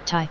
tie.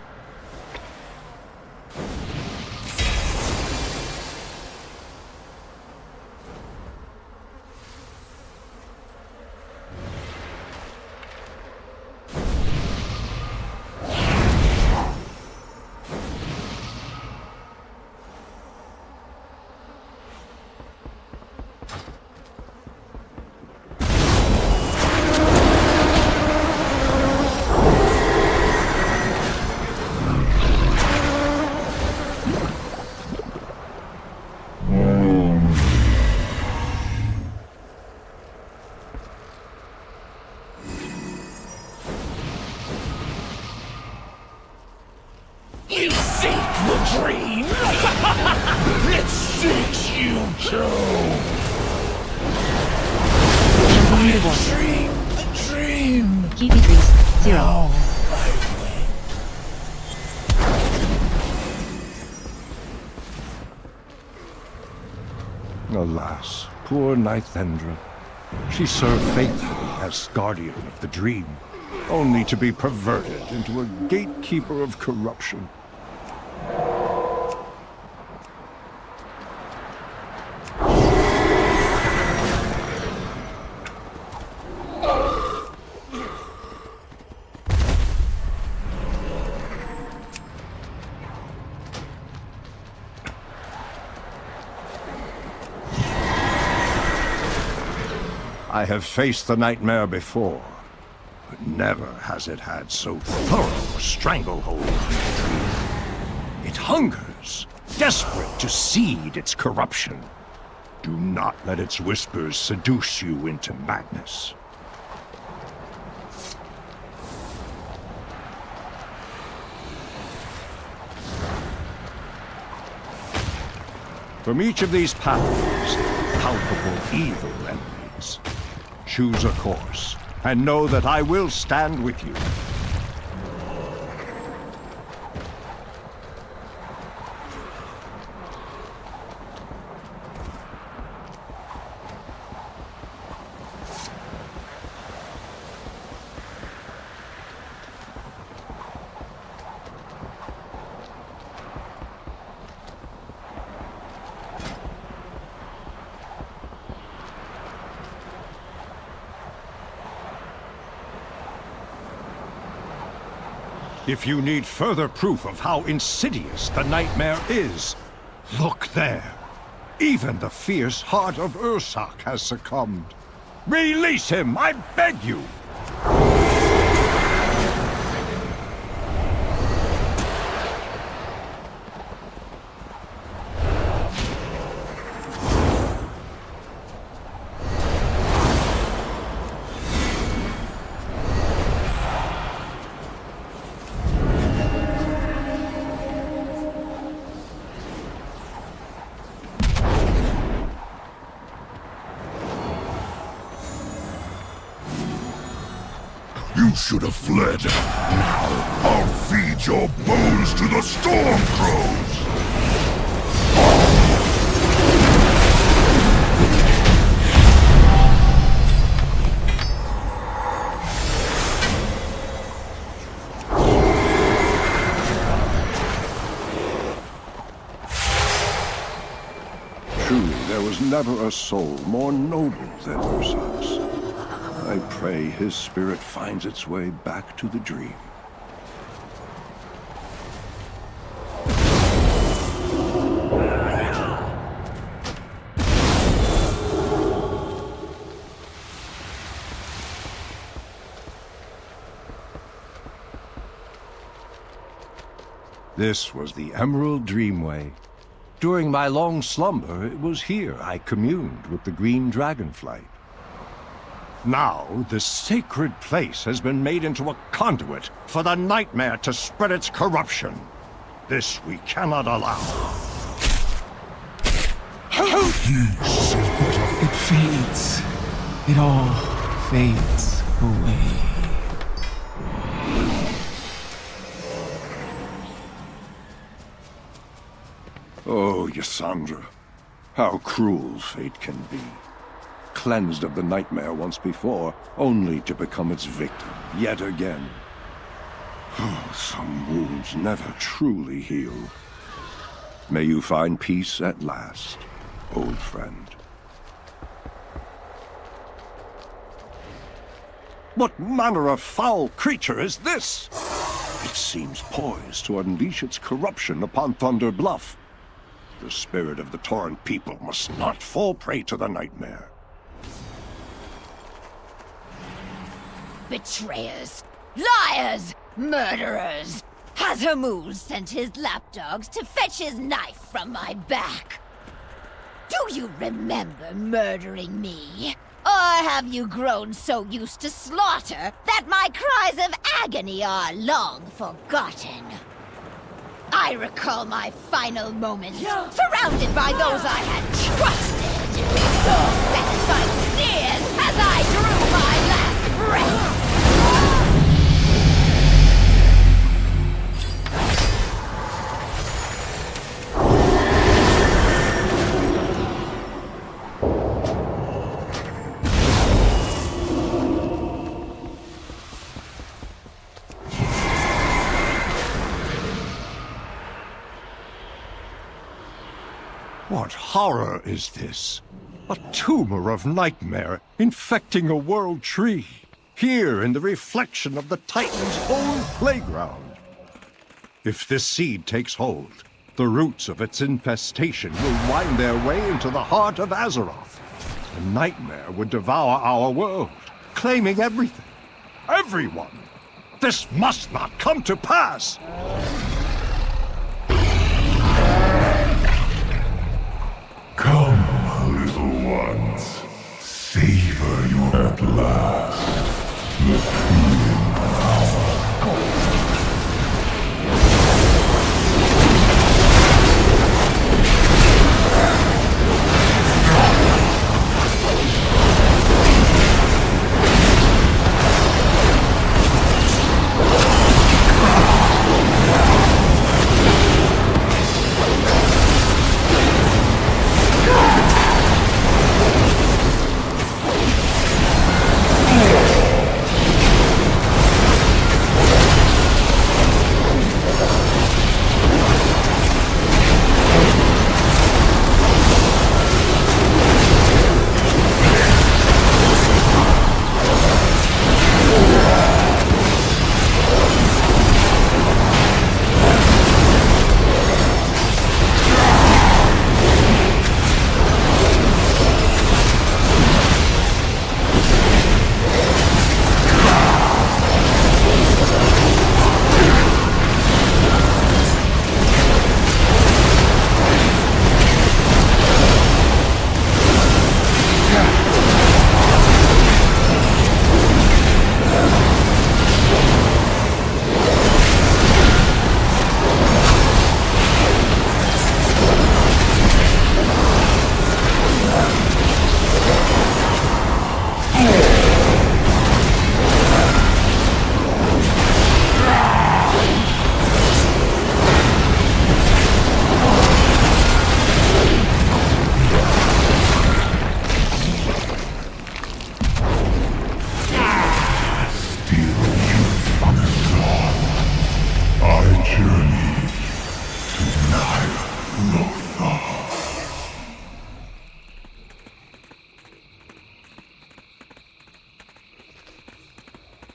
You seek the dream! It seeks you too! Dream, the dream! Key decrease 0. Now, Alas, poor Nythendra. She served faithfully as guardian of the dream, only to be perverted into a gatekeeper of corruption. I have faced the nightmare before, but never has it had so thorough a stranglehold on the dream. It hungers, desperate to seed its corruption. Do not let its whispers seduce you into madness. From each of these pathways, palpable evil emanates. Choose a course, and know that I will stand with you. If you need further proof of how insidious the nightmare is, look there. Even the fierce heart of Ursak has succumbed. Release him, I beg you! You should have fled. Now, I'll feed your bones to the storm crows! Truly, there was never a soul more noble than Ursak's. I pray his spirit finds its way back to the dream. This was the Emerald Dreamway. During my long slumber, it was here I communed with the green dragonflight. Now, this sacred place has been made into a conduit for the nightmare to spread its corruption. This we cannot allow. Peace. It fades. It all fades away. Oh, Ysandra, how cruel fate can be. Cleansed of the nightmare once before, only to become its victim yet again. Some wounds never truly heal. May you find peace at last, old friend. What manner of foul creature is this? It seems poised to unleash its corruption upon Thunder Bluff. The spirit of the Torrent people must not fall prey to the nightmare. Betrayers! Liars! Murderers! Has Hamuz sent his lapdogs to fetch his knife from my back? Do you remember murdering me? Or have you grown so used to slaughter that my cries of agony are long forgotten? I recall my final moments, surrounded by those I had trusted. Satisfied tears as I drew my last breath. What horror is this? A tumor of nightmare infecting a world tree, here in the reflection of the Titan's own playground. If this seed takes hold, the roots of its infestation will wind their way into the heart of Azeroth. The nightmare would devour our world, claiming everything, everyone. This must not come to pass! Come, little ones. Savor your at last. The healing power.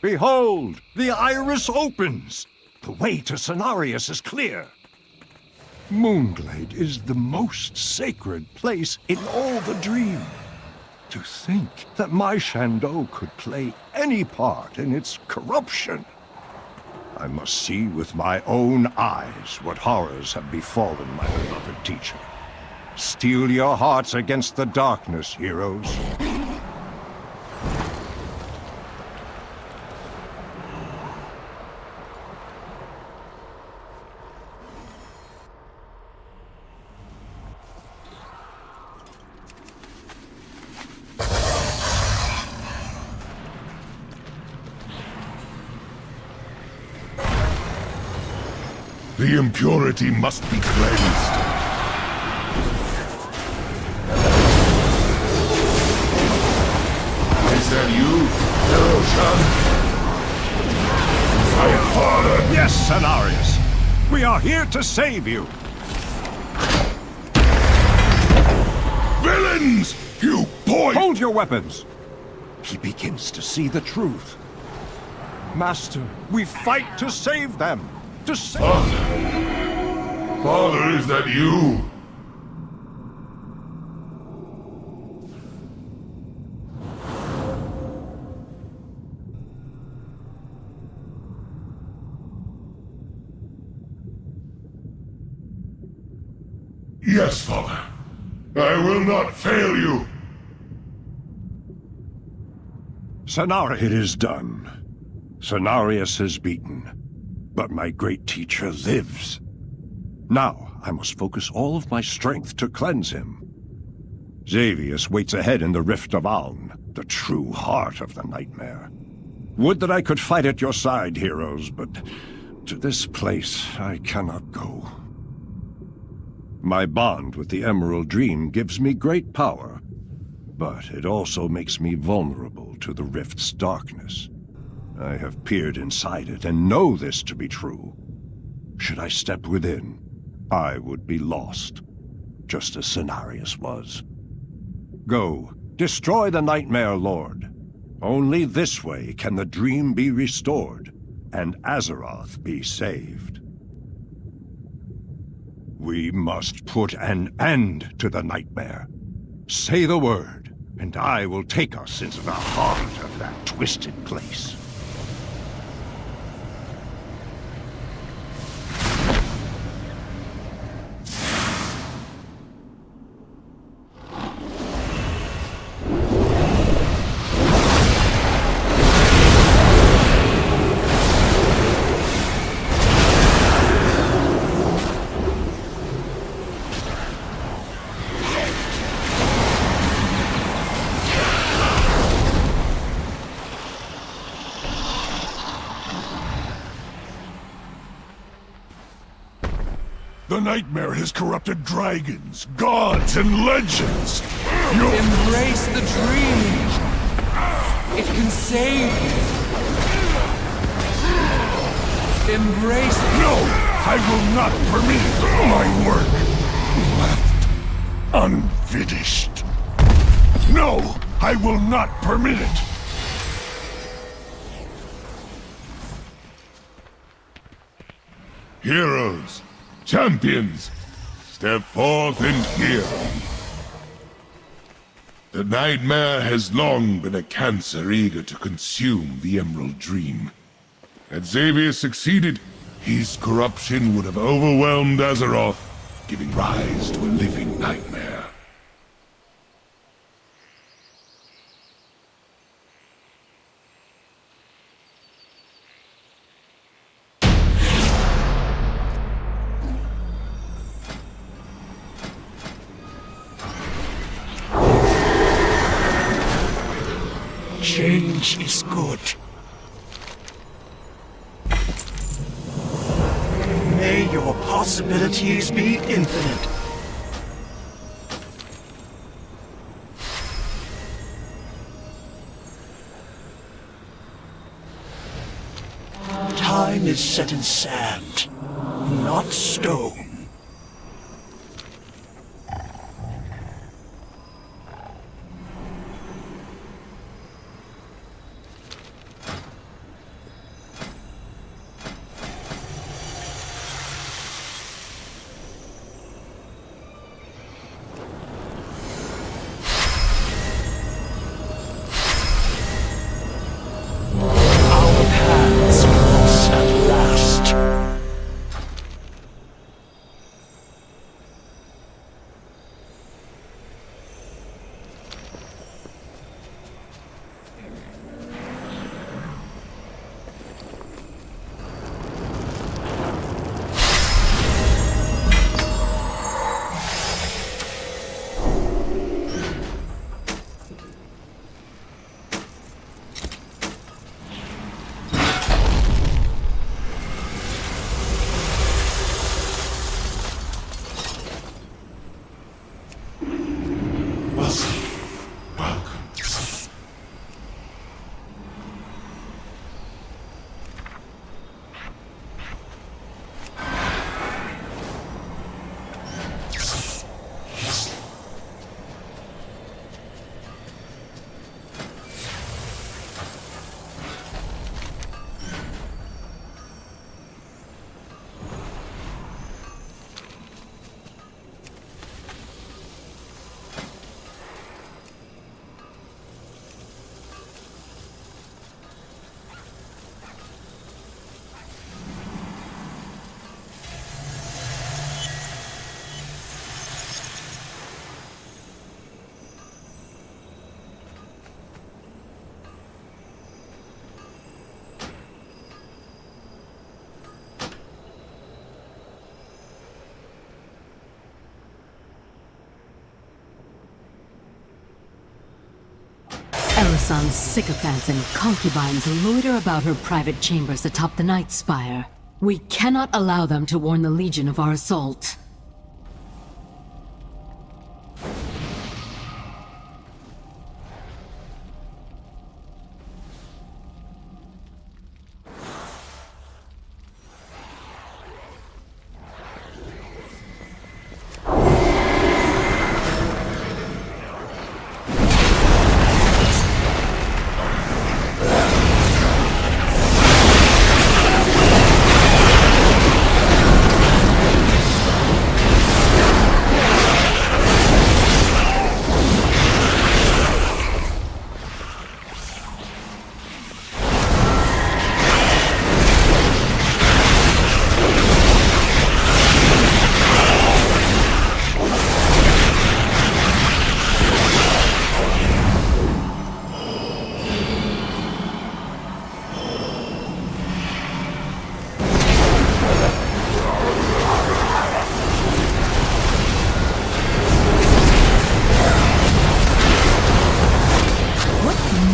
Behold, the iris opens. The way to Cenarius is clear. Moonglade is the most sacred place in all the dream. To think that my Shandow could play any part in its corruption. I must see with my own eyes what horrors have befallen my beloved teacher. Steel your hearts against the darkness, heroes. The impurity must be cleansed. Is that you, Erosion? My father Yes, Cenarius. We are here to save you. Villains! You boy! Hold your weapons. He begins to see the truth. Master, we fight to save them. To save... Father, is that you? Yes, Father. I will not fail you. Cenarius, it is done. Cenarius is beaten. But my great teacher lives. Now, I must focus all of my strength to cleanse him. Xavius waits ahead in the Rift of Aln, the true heart of the nightmare. Would that I could fight at your side, heroes, but to this place I cannot go. My bond with the Emerald Dream gives me great power, but it also makes me vulnerable to the Rift's darkness. I have peered inside it and know this to be true. Should I step within, I would be lost, just as Cenarius was. Go, destroy the Nightmare Lord. Only this way can the dream be restored, and Azeroth be saved. We must put an end to the nightmare. Say the word, and I will take us into the heart of that twisted place. The nightmare has corrupted dragons, gods, and legends. You Embrace the dream. It can save you. Embrace No! I will not permit my work left unfinished. No! I will not permit it! Heroes, champions, step forth and hear. The Nightmare has long been a cancer eager to consume the Emerald Dream. Had Xavier succeeded, his corruption would have overwhelmed Azeroth, giving rise to a living nightmare. Change is good. May your possibilities be infinite. Time is set in sand, not stone. Elisand's sycophants and concubines loiter about her private chambers atop the Night Spire. We cannot allow them to warn the Legion of our assault.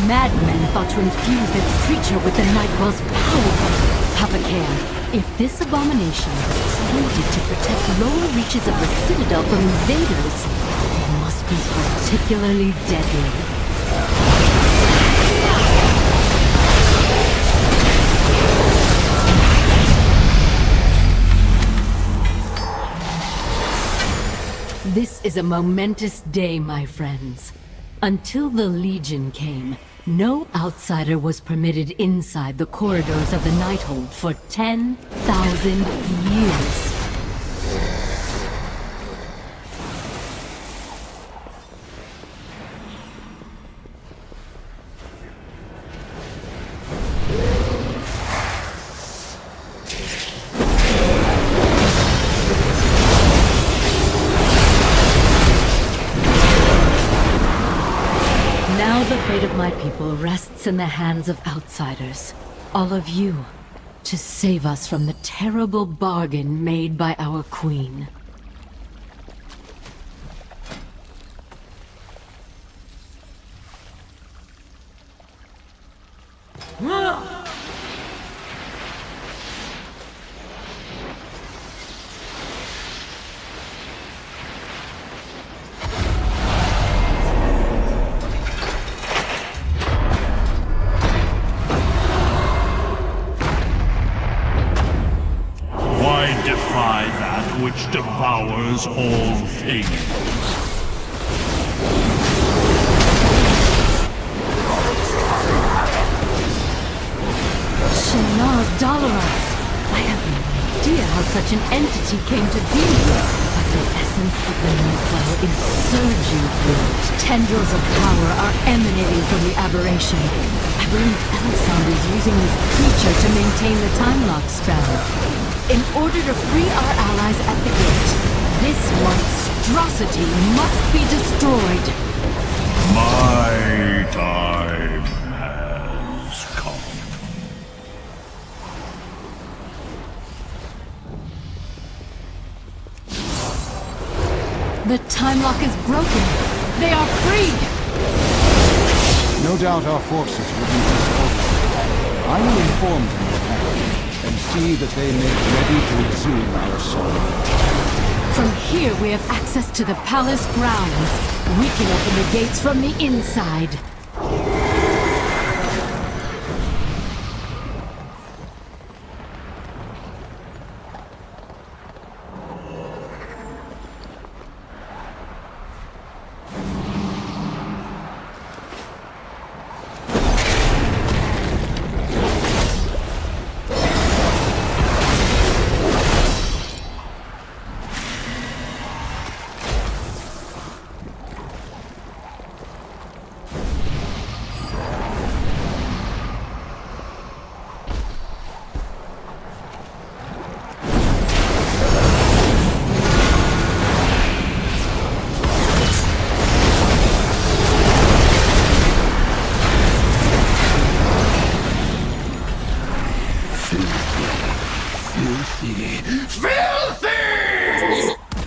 Madmen thought to infuse this creature with the Nightwell's power. Have a care. If this abomination is created to protect lower reaches of the Citadel from invaders, it must be particularly deadly. This is a momentous day, my friends. Until the Legion came, no outsider was permitted inside the corridors of the Nighthold for 10,000 years. Now the fate of my people rests in the hands of outsiders. All of you, to save us from the terrible bargain made by our queen. Defy that which devours all things. Shinar Dalaras! I have no idea how such an entity came to be. But the essence of the Nightwell is surging through it. Tendrils of power are emanating from the aberration. I believe Elisand is using this creature to maintain the time lock spell. In order to free our allies at the gate, this monstrosity must be destroyed. My time has come. The time lock is broken. They are freed! No doubt our forces will be disordered. I will inform them of that, and see that they make ready to resume our assault. From here we have access to the palace grounds. We can open the gates from the inside.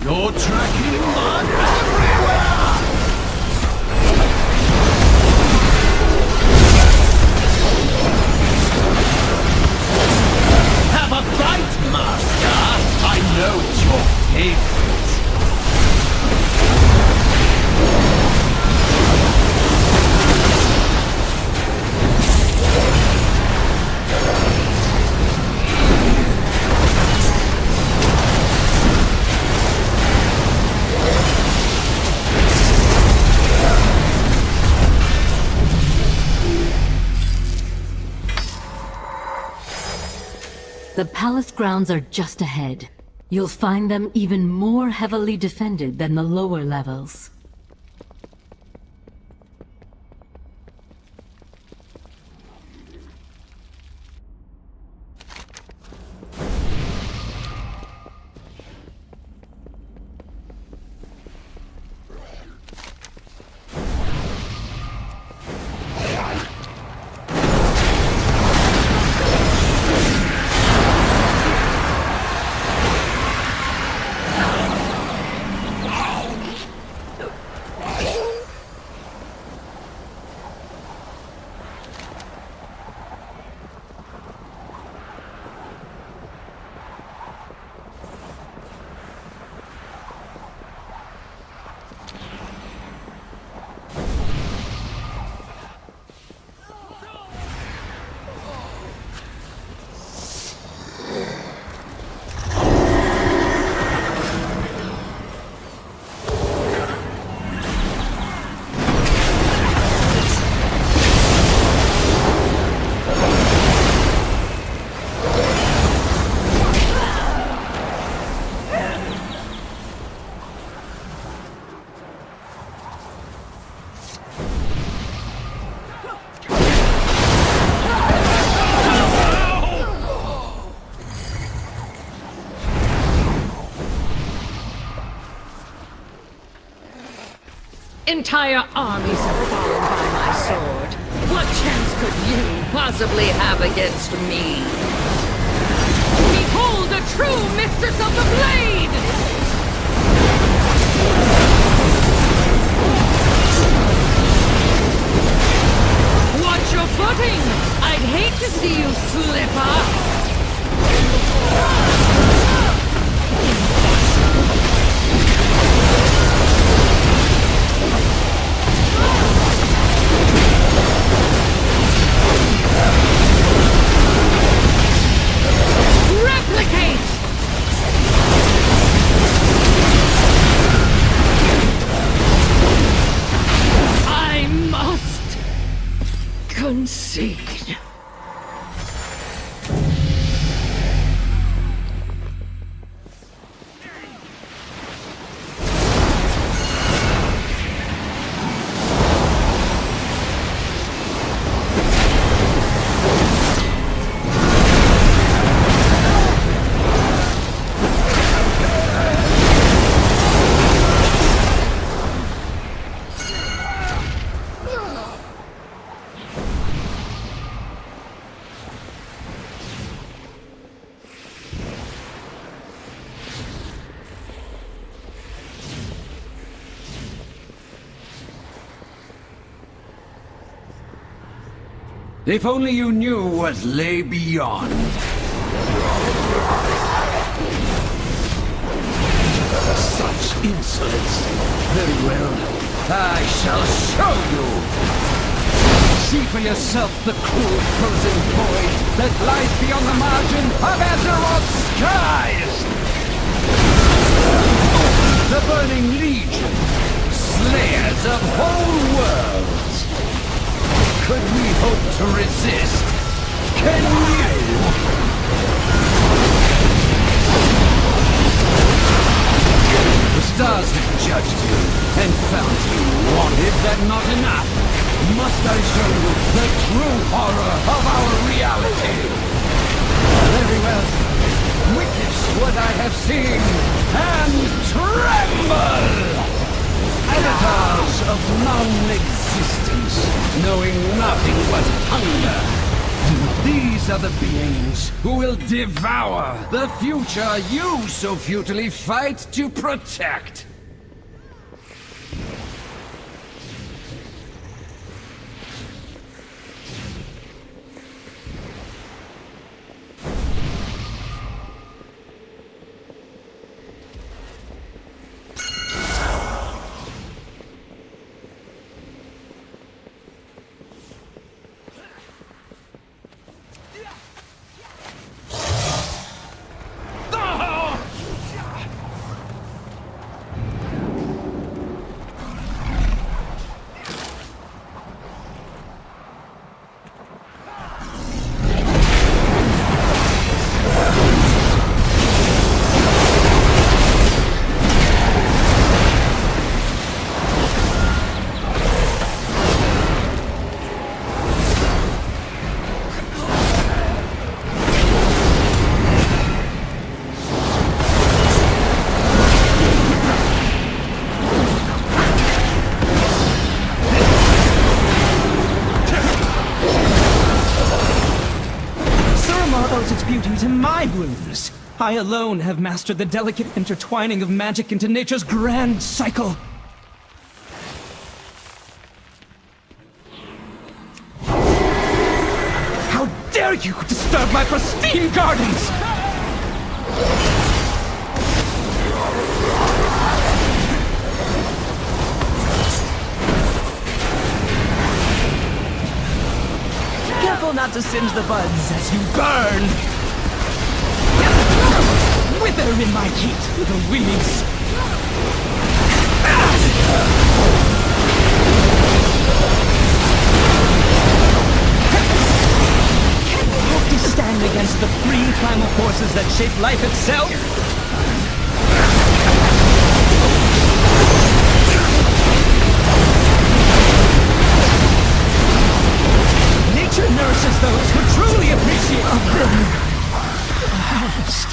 You're tracking mud everywhere! The palace grounds are just ahead. You'll find them even more heavily defended than the lower levels. Entire armies have fallen by my sword. What chance could you possibly have against me? Behold a true mistress of the blade! Watch your footing! I'd hate to see you slip up! Replicate! I must concede. If only you knew what lay beyond. Such insolence. Very well. I shall show you! See for yourself the cruel frozen void that lies beyond the margin of Azeroth's skies! The Burning Legion, slayers of whole worlds! Could we hope to resist? Can you? The stars have judged you and found you wanted, but not enough. Must I show you the true horror of our reality? Very well. Witness what I have seen and tremble! Avatars of non-existence, knowing nothing but hunger. These are the beings who will devour the future you so futilely fight to protect. runes. I alone have mastered the delicate intertwining of magic into nature's grand cycle. How dare you disturb my pristine gardens! Careful not to singe the buds as you burn! Wither in my heat, little weeds! Can you hope to stand against the free primal forces that shape life itself? Nature nourishes those who truly appreciate a harvest.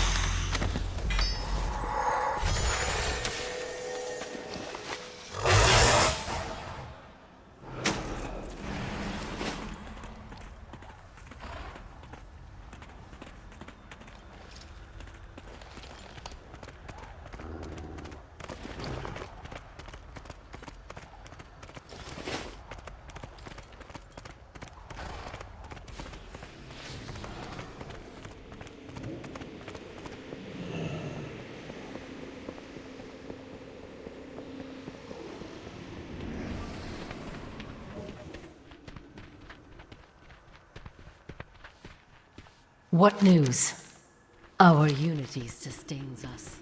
What news? Our unity sustains us.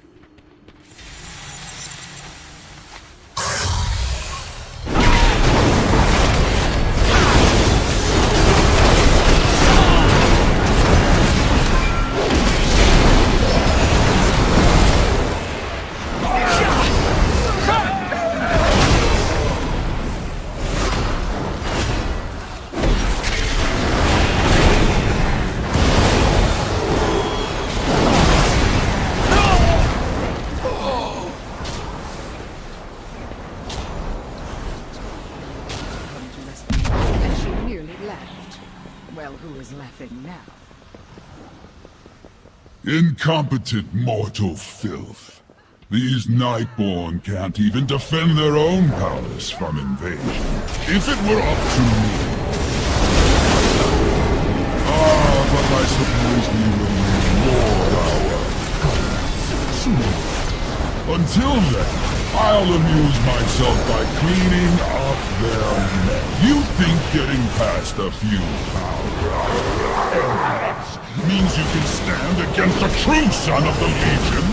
Incompetent mortal filth. These Nightborn can't even defend their own palace from invasion. If it were up to me... but I suppose we will reward our... Until then, I'll amuse myself by cleaning up their mess. You think getting past a few pounds means you can stand against a true son of the Legion?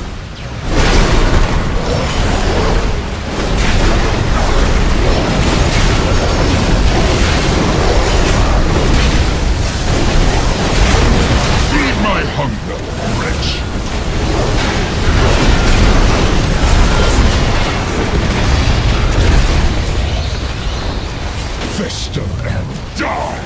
Feed my hunger, wretch! Fester and die!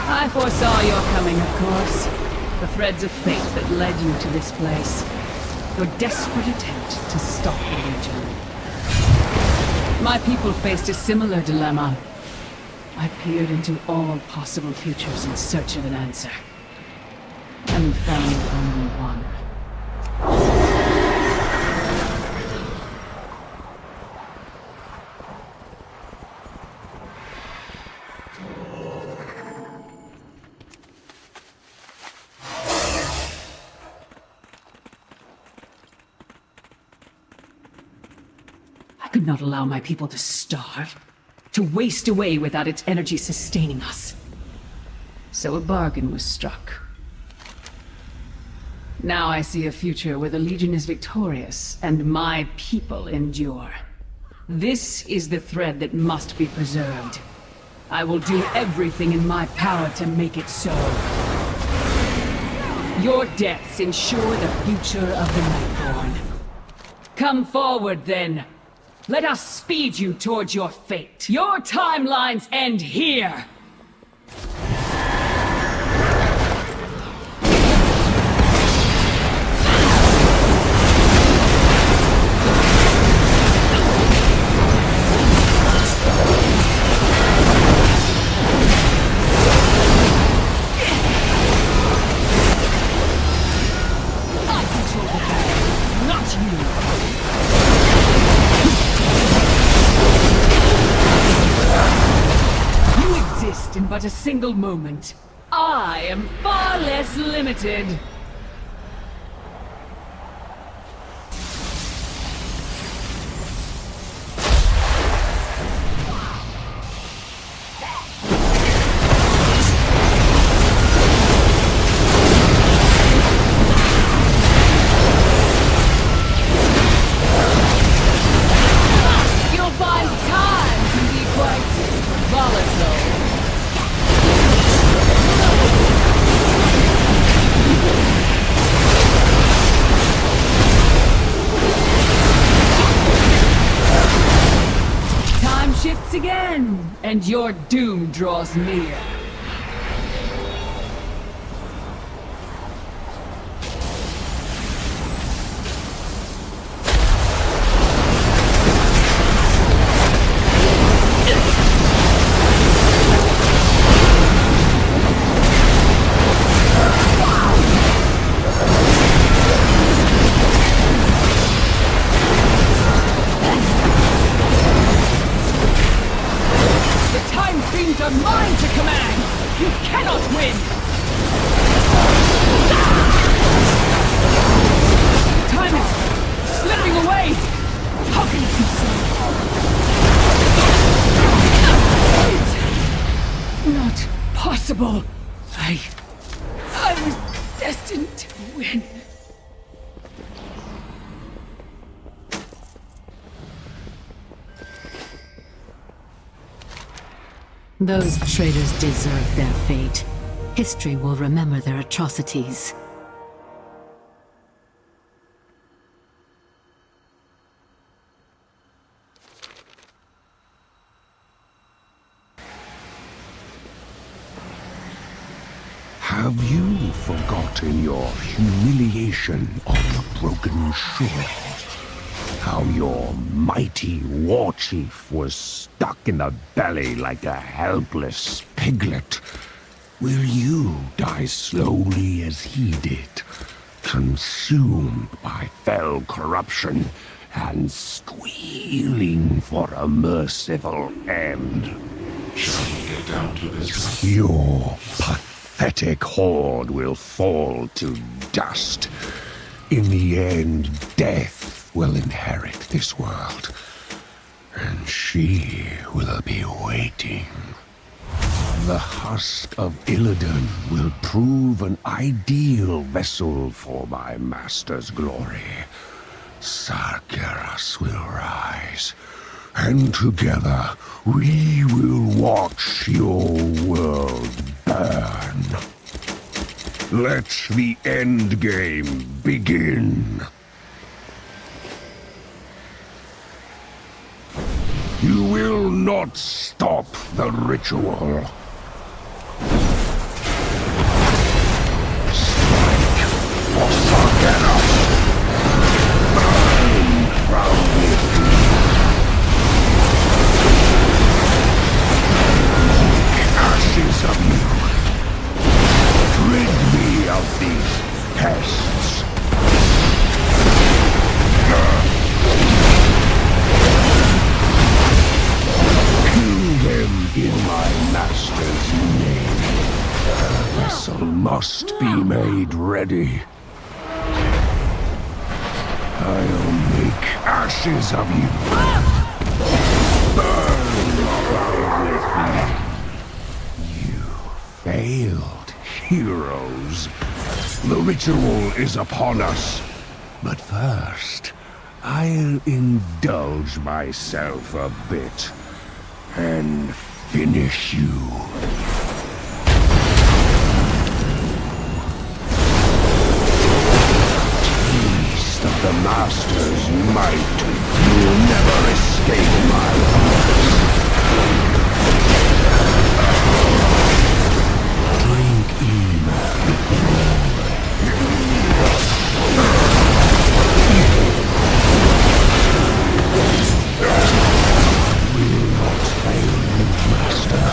I foresaw your coming, of course. The threads of fate that led you to this place. Your desperate attempt to stop the Legion. My people faced a similar dilemma. I peered into all possible futures in search of an answer. And found only one. I could not allow my people to starve, to waste away without its energy sustaining us. So a bargain was struck. Now I see a future where the Legion is victorious, and my people endure. This is the thread that must be preserved. I will do everything in my power to make it so. Your deaths ensure the future of the Nightborn. Come forward, then. Let us speed you towards your fate. Your timelines end here! In but a single moment. I am far less limited. You'll find time can be quite volatile. Shifts again, and your doom draws near. Are mine to command! You cannot win! Time is slipping away! How can it be so? It's not possible! I was destined to win. Those traitors deserve their fate. History will remember their atrocities. Have you forgotten your humiliation on the broken shore? How your mighty war chief was stuck in the belly like a helpless piglet? Will you die slowly as he did, consumed by fell corruption and squealing for a merciful end? Shall we get down to this? Your pathetic horde will fall to dust. In the end, death will inherit this world, and she will be waiting. The husk of Illidan will prove an ideal vessel for my master's glory. Sargeras will rise, and together we will watch your world burn. Let the endgame begin. You will not stop the ritual. must be made ready. I'll make ashes of you. Burn with me. You failed, heroes. The ritual is upon us. But first, I'll indulge myself a bit and finish you. Taste of the Master's might. You'll never escape my wrath. Drink in. Will not fail you, Master.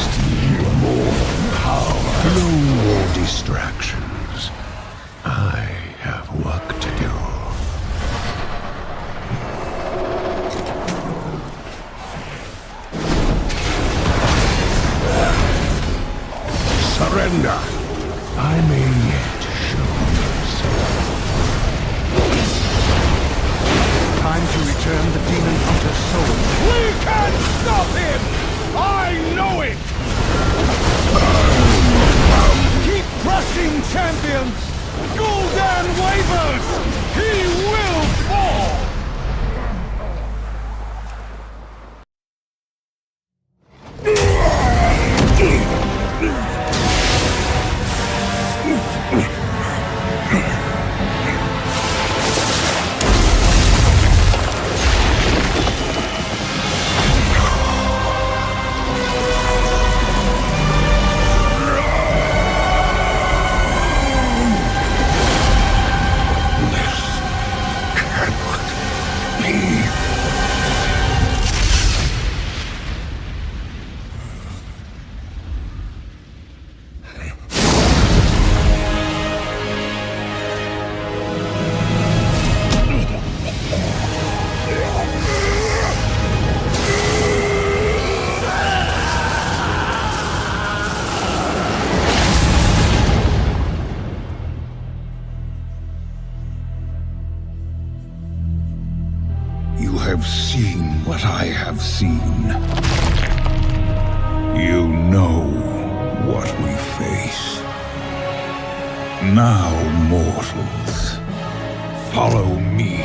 Steal more power. No more distractions. I have work to do. Surrender. I may yet show myself. Time to return the demon hunter's soul. We can't stop him! I know it! Keep crushing, champions! Gul'dan wavers! He will fall! You have seen what I have seen. You know what we face. Now, mortals, follow me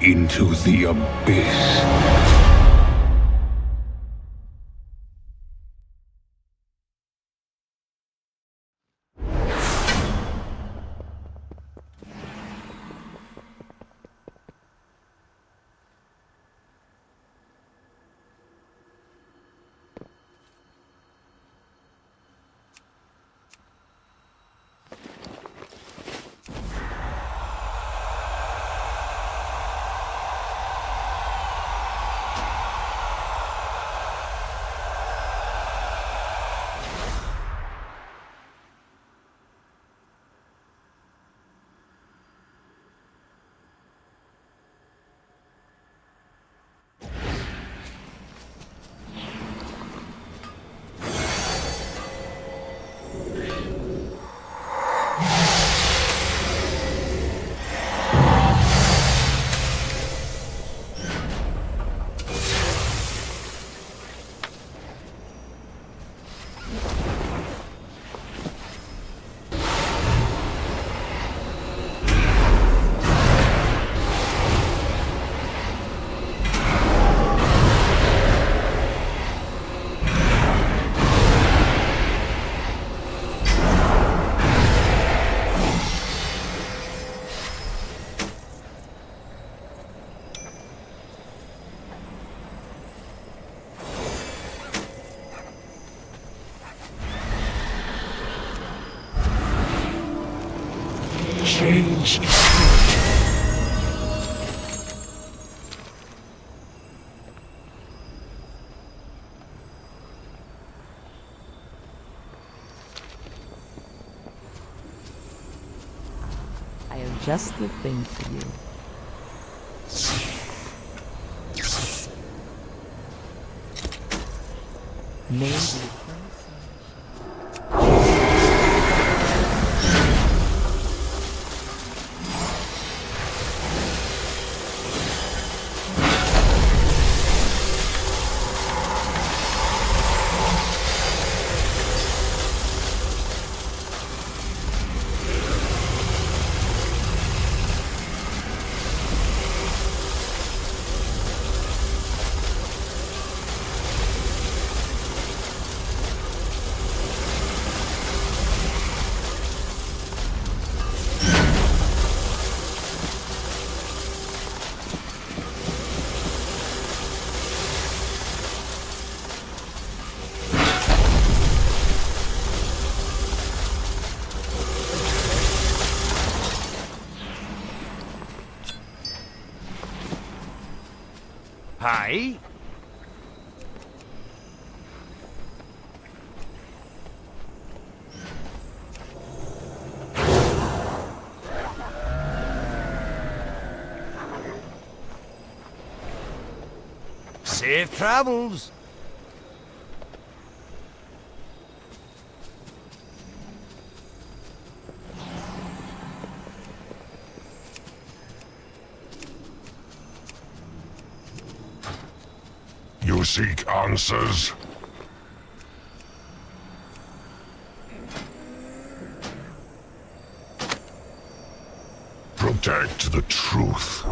into the abyss. Change. I have just the thing for you. Maybe. Hi. Safe travels. You seek answers? Protect the truth.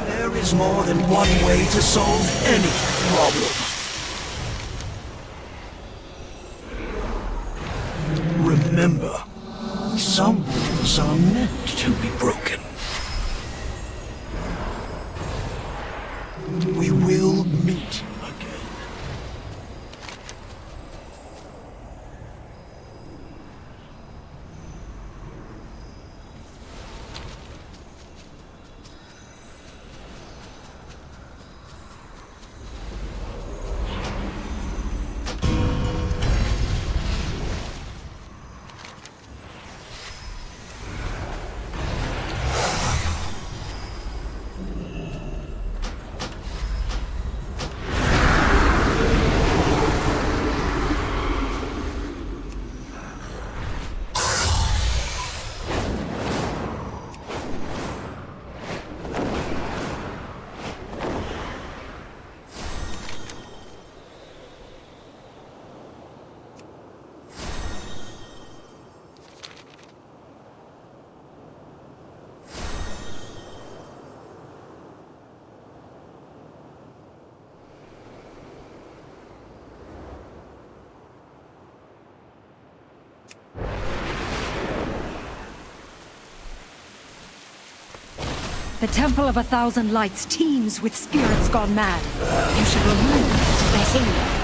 There is more than one way to solve any problem. Remember, some rules are meant to be broken. We will meet again. The Temple of 1,000 Lights teems with spirits gone mad. You should remove them to behave.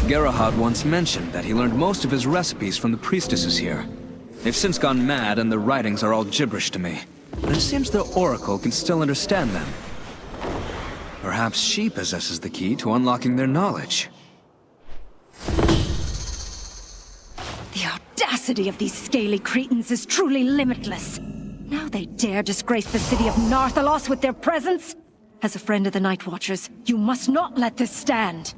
Gerahad once mentioned that he learned most of his recipes from the priestesses here. They've since gone mad and the writings are all gibberish to me. But it seems the Oracle can still understand them. Perhaps she possesses the key to unlocking their knowledge. The audacity of these scaly cretins is truly limitless. Now they dare disgrace the city of Narthalos with their presence? As a friend of the Night Watchers, you must not let this stand.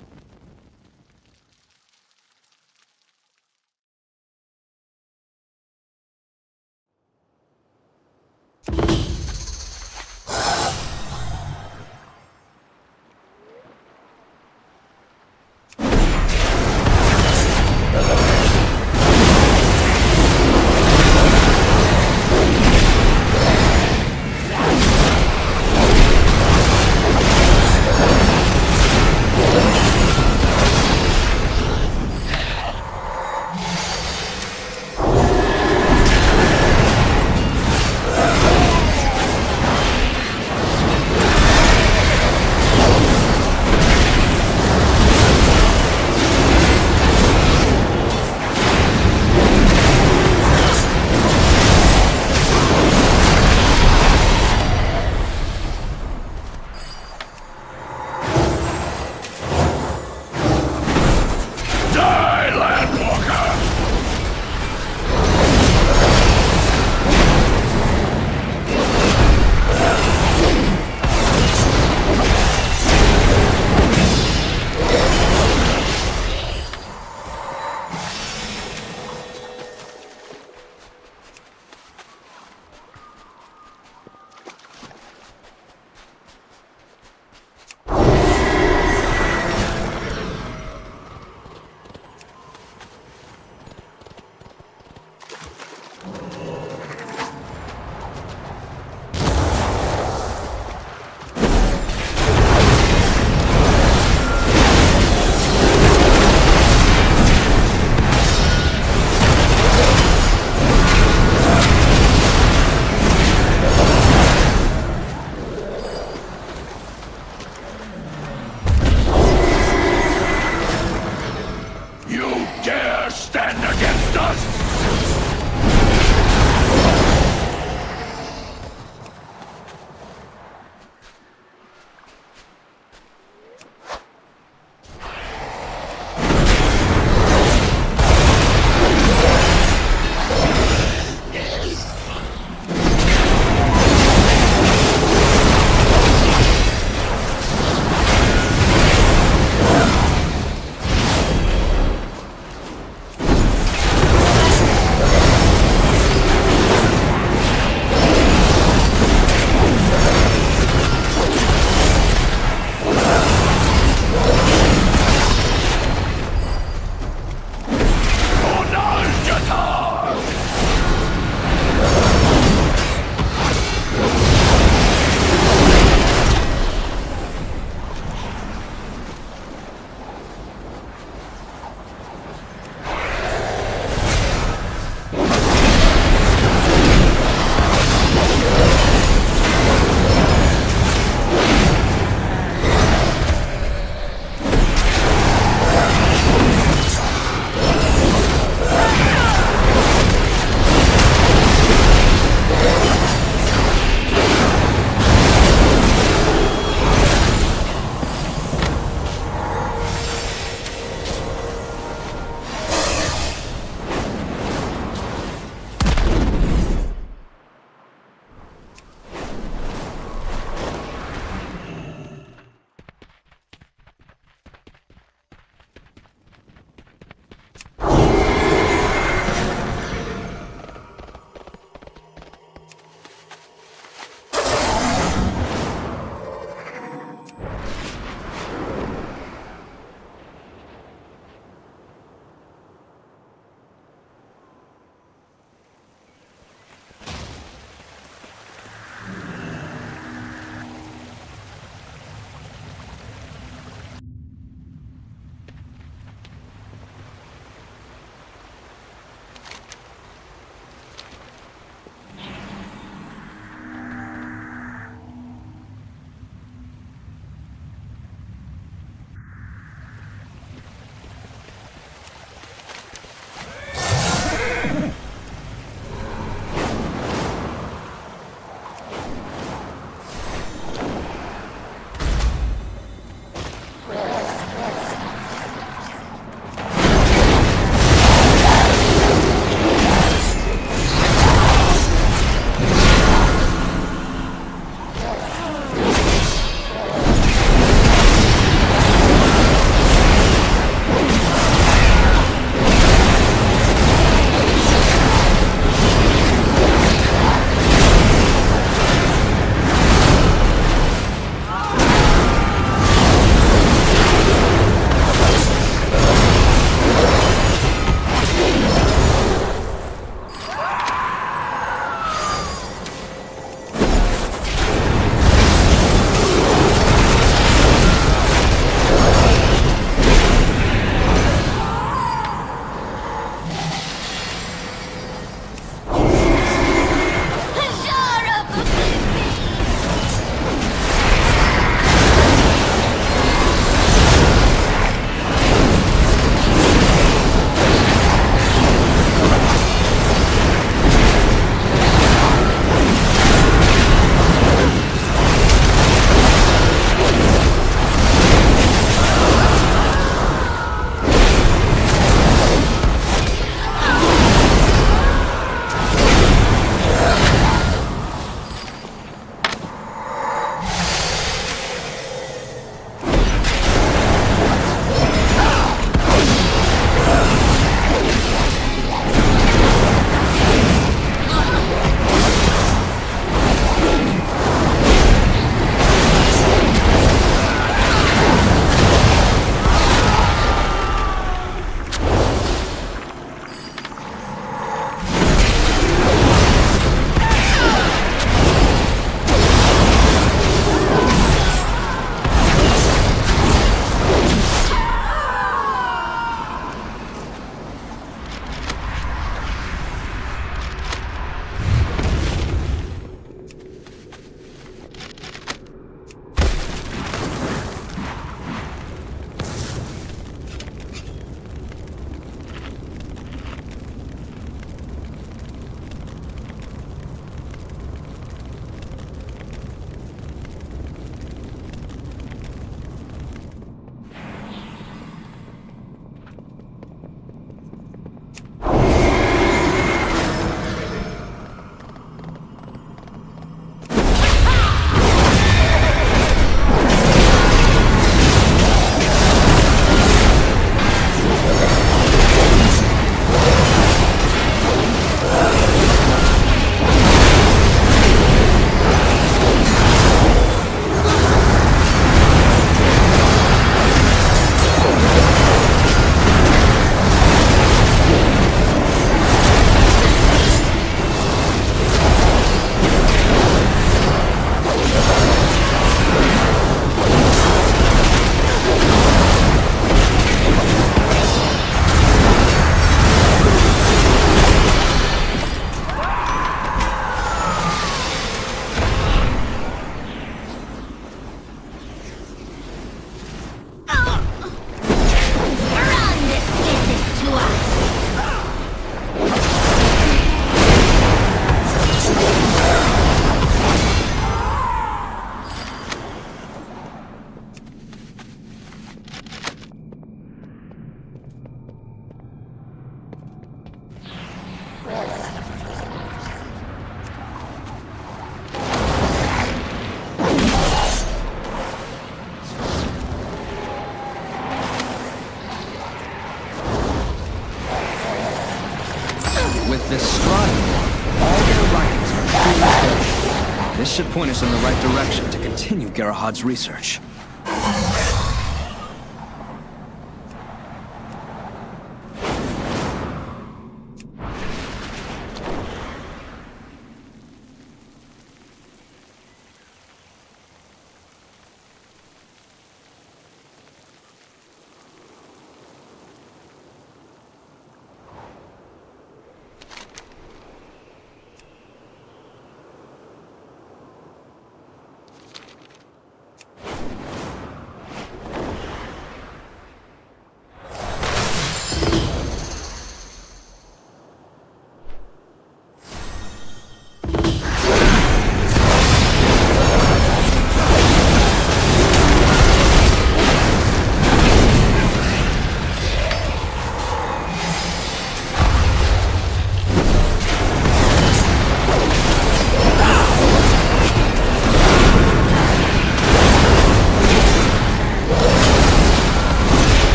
This should point us in the right direction to continue Gerahad's research.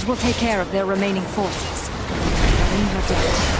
Others will take care of their remaining forces. In your debt.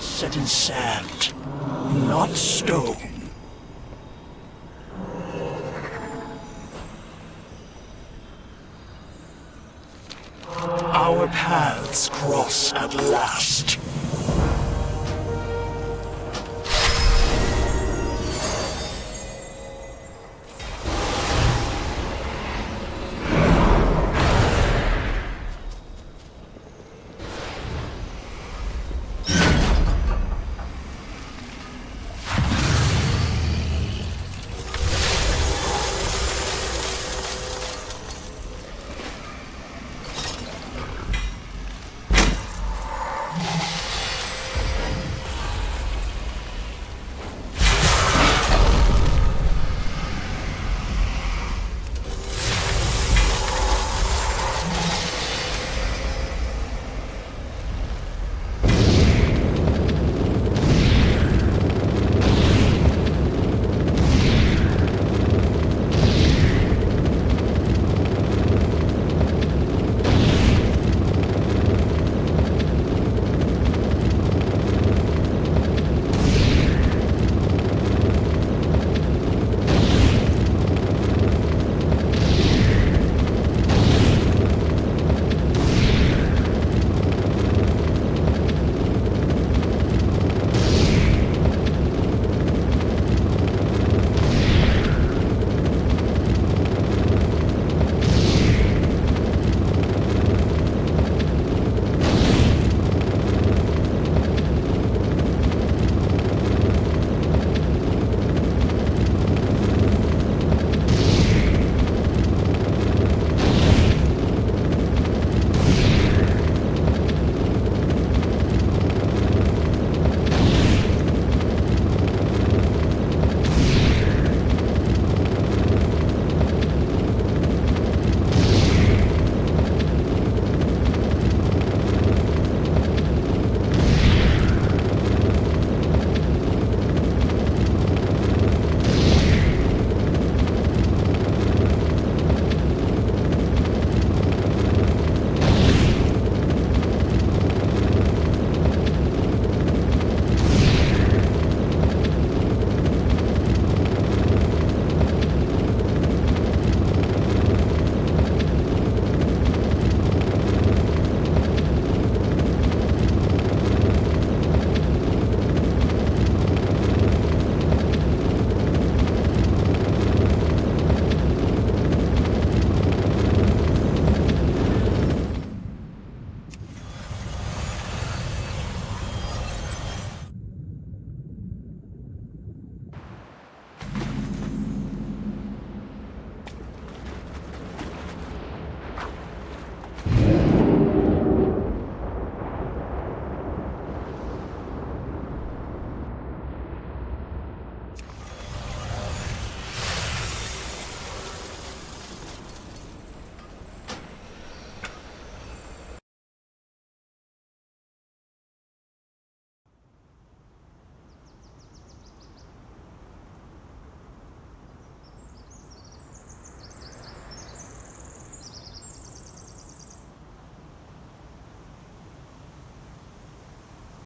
Set in sand, not stone. Our paths cross at last.